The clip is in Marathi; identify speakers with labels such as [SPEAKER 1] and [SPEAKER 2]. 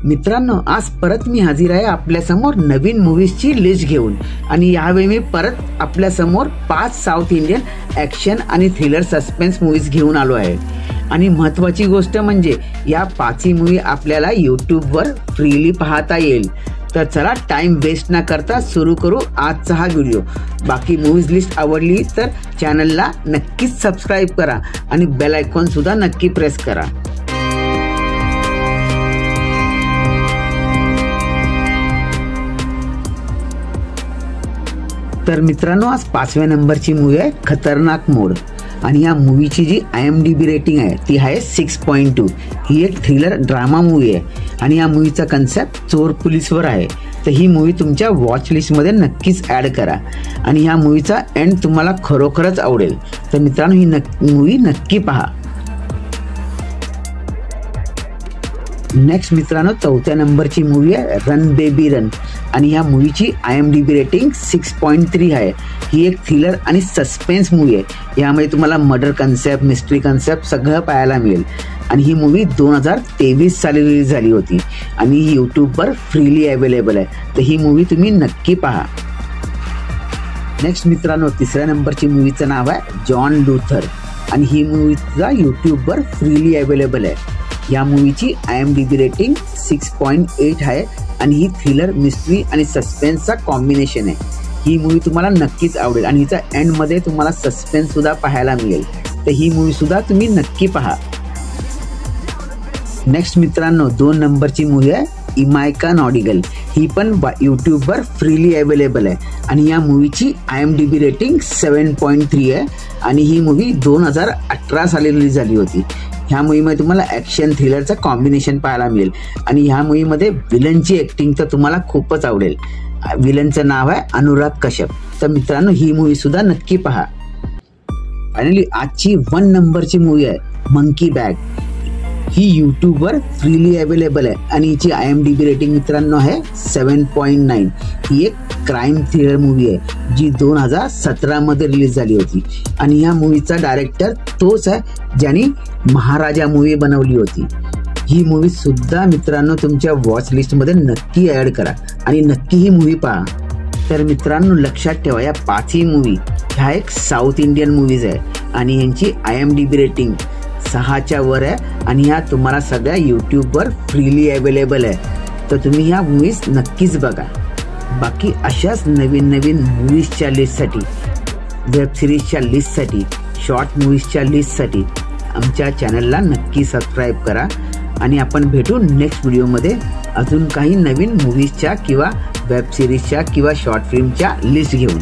[SPEAKER 1] मित्रांनो, आज परत मी हजर आहे आपल्या समोर नवीन मूवीजची लिस्ट घेऊन आणि यावेळी मी परत आपल्या समोर 5 साऊथ इंडियन ॲक्शन आणि थ्रिलर सस्पेन्स मूवीज घेऊन आलो आहे। आणि महत्त्वाची गोष्ट म्हणजे या 5ही मूवी आपल्याला यूट्यूबवर फ्रीली पाहता येईल। तर चला टाइम वेस्ट न करता सुरू करू आजचा हा व्हिडिओ। बाकी मूवीज लिस्ट आवडली तर चॅनलला नक्कीच सबस्क्राइब करा आणि बेल आयकॉन सुद्धा नक्की प्रेस करा। तर मित्रांनो, आज 5व्या नंबरची मूवी आहे खतरनाक मोड आणि या मूवीची जी IMDb रेटिंग आहे ती आहे 6.2। ही एक थ्रिलर ड्रामा मूवी आहे आणि या मूवीचा कन्सेप्ट चोर पोलीसवर आहे। तर ही मूवी तुमच्या वॉच लिस्टमध्ये नक्कीच ॲड करा आणि ह्या मूवीचा एंड तुम्हाला खरोखरच आवडेल। तर मित्रांनो, ही मूवी नक्की पहा। नेक्स्ट मित्रांनो, 4थ्या नंबरची मूवी आहे रन बेबी रन आणि या मूवीची IMDb रेटिंग 6.3 आहे। ही एक थ्रिलर आणि सस्पेन्स मूवी आहे। यामध्ये तुम्हाला मर्डर कन्सेप्ट, मिस्ट्री कन्सेप्ट सगळं पाहायला मिळेल आणि ही मूवी 2023 साली रिलीज झाली होती आणि ही यूट्यूबवर फ्रीली अवेलेबल आहे। तर ही मूवी तुम्ही नक्की पहा। नेक्स्ट मित्रांनो, 3ऱ्या नंबरची मूवीचं नाव आहे जॉन लुथर आणि ही मूवी सुद्धा यूट्यूबवर फ्रीली अवेलेबल आहे। या मूवीची IMDb रेटिंग 6.8 आहे आणि ही थ्रिलर, मिस्ट्री आणि सस्पेन्सचा कॉम्बिनेशन आहे। ही मूवी तुम्हाला नक्कीच आवडेल आणि हिचा एंडमध्ये तुम्हाला सस्पेन्स सुद्धा पाहायला मिळेल। तर ही मूवी सुद्धा तुम्ही नक्की पहा। नेक्स्ट मित्रांनो, 2 नंबरची मूवी आहे इमायका नॉडिगल। ही पण यूट्यूबवर फ्रीली अवेलेबल आहे आणि या मूवीची IMDb रेटिंग 7.3 आहे आणि ही मूवी 2018 साली रिलीज झाली होती। ह्या मूवीमध्ये तुम्हाला ॲक्शन थ्रिलरचं कॉम्बिनेशन पाहायला मिळेल आणि ह्या मूवीमध्ये विलनची ॲक्टिंग तर तुम्हाला खूपच आवडेल। विलनचं नाव आहे अनुराग कश्यप। तर मित्रांनो, ही मूवी सुद्धा नक्की पहा। फायनली आजची 1 नंबरची मूवी आहे मंकी बॅग। ही यूट्यूबवर फ्रीली अवेलेबल आहे आणि हिची IMDb रेटिंग मित्रांनो आहे 7.9। ही एक क्राईम थ्रिलर मूवी आहे जी 2017 मध्ये रिलीज झाली होती आणि या मूवीचा डायरेक्टर तोच आहे ज्यांनी महाराजा मूवी बनवली होती। ही मूवी सुद्धा मित्रांनो तुमच्या वॉच लिस्टमध्ये नक्की ॲड करा आणि नक्की ही मूवी पहा। तर मित्रांनो, लक्षात ठेवा या 5ही मूवी ह्या एक साऊथ इंडियन मूवीज आहे आणि यांची IMDb रेटिंग 6च्या वर आहे आणि ह्या तुम्हाला सगळ्या यूट्यूबवर फ्रीली अवेलेबल आहे। तर तुम्ही ह्या मूवीज नक्कीच बघा। बाकी अशाच नवीन मूवीजच्या लिस्टसाठी, वेब सिरीजच्या लिस्टसाठी, शॉर्ट मूवीजच्या लिस्टसाठी आमच्या चॅनलला नक्की सबस्क्राईब करा आणि आपण भेटू नेक्स्ट व्हिडिओमध्ये अजून काही नवीन मूवीजच्या किंवा वेब सिरीजच्या किंवा शॉर्ट फिल्मच्या लिस्ट घेऊन।